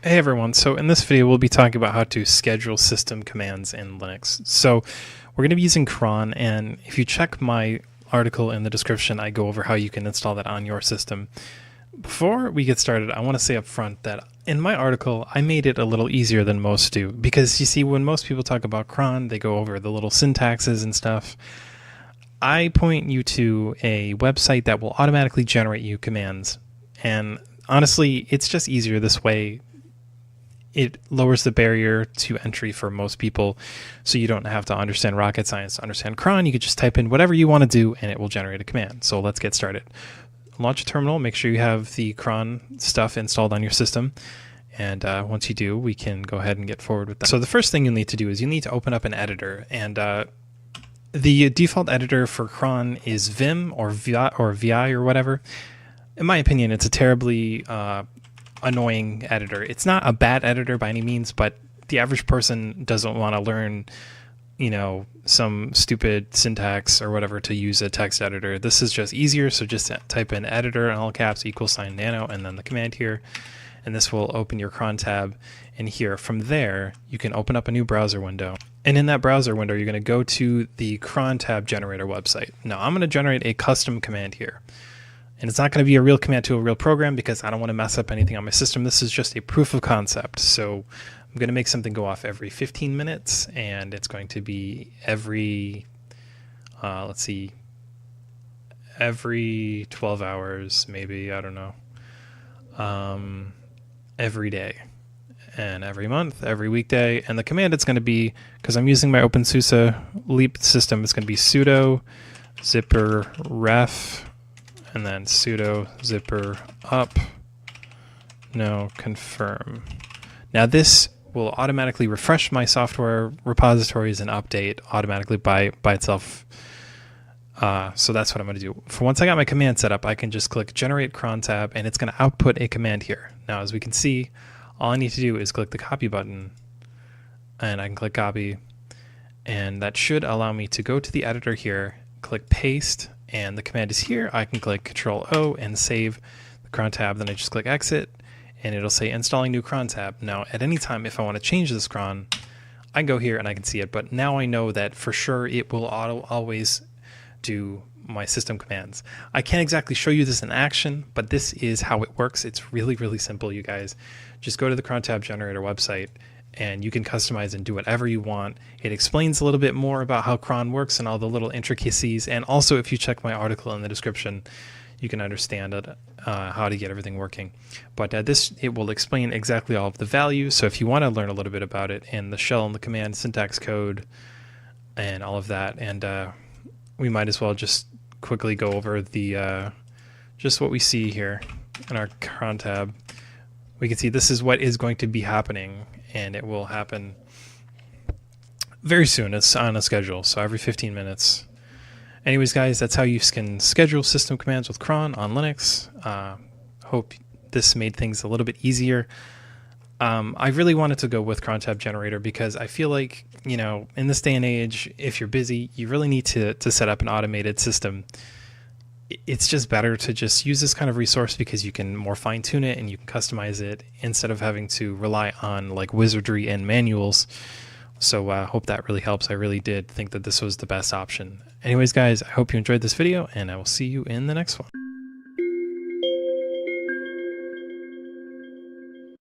Hey everyone, so in this video we'll be talking about how to schedule system commands in Linux. So we're going to be using Cron, and if you check my article in the description, I go over how you can install that on your system. Before we get started, I want to say up front that in my article I made it a little easier than most do, because you see, when most people talk about Cron, they go over the little syntaxes and stuff. I point you to a website that will automatically generate you commands, and honestly it's just easier this way. It lowers the barrier to entry for most people, so you don't have to understand rocket science to understand Cron. You could just type in whatever you want to do and it will generate a command. So let's get started. Launch a terminal, make sure you have the Cron stuff installed on your system, and once you do, we can go ahead and get forward with that. So the first thing you'll need to do is you need to open up an editor, and the default editor for Cron is Vim or VI or whatever. In my opinion, it's a terribly annoying editor. It's not a bad editor by any means, but the average person doesn't want to learn, some stupid syntax or whatever to use a text editor. This is just easier, so just type in editor in all caps =nano and then the command here, and this will open your Cron tab. And here, from there, you can open up a new browser window. And in that browser window, you're going to go to the Cron tab generator website. Now, I'm going to generate a custom command here. And it's not going to be a real command to a real program because I don't want to mess up anything on my system. This is just a proof of concept. So I'm going to make something go off every 15 minutes, and it's going to be every, every 12 hours, maybe, I don't know, every day, and every month, every weekday. And the command it's going to be, because I'm using my OpenSUSE Leap system, it's going to be sudo zipper ref and then sudo zipper up no confirm. Now this will automatically refresh my software repositories and update automatically by itself. So that's what I'm going to do. For once I got my command set up, I can just click generate cron tab, and it's going to output a command here. Now as we can see, all I need to do is click the copy button, and I can click copy, and that should allow me to go to the editor here, click paste, and the command is here. I can click Control O and save the Cron tab. Then I just click exit, and it'll say installing new Cron tab. Now, at any time, if I want to change this Cron, I can go here and I can see it. But now I know that for sure it will always do my system commands. I can't exactly show you this in action, but this is how it works. It's really, really simple, you guys. Just go to the Cron tab generator website, and you can customize and do whatever you want. It explains a little bit more about how Cron works and all the little intricacies. And also, if you check my article in the description, you can understand how to get everything working. But it will explain exactly all of the values. So if you want to learn a little bit about it and the shell and the command syntax code and all of that, and we might as well just quickly go over the just what we see here in our Cron tab. We can see this is what is going to be happening, and it will happen very soon. It's on a schedule, so every 15 minutes. Anyways, guys, that's how you can schedule system commands with Cron on Linux. Hope this made things a little bit easier. I really wanted to go with Cron tab generator because I feel like, in this day and age, if you're busy, you really need to set up an automated system. It's just better to just use this kind of resource because you can more fine tune it and you can customize it instead of having to rely on like wizardry and manuals. So I hope that really helps. I really did think that this was the best option. Anyways, guys, I hope you enjoyed this video, and I will see you in the next one.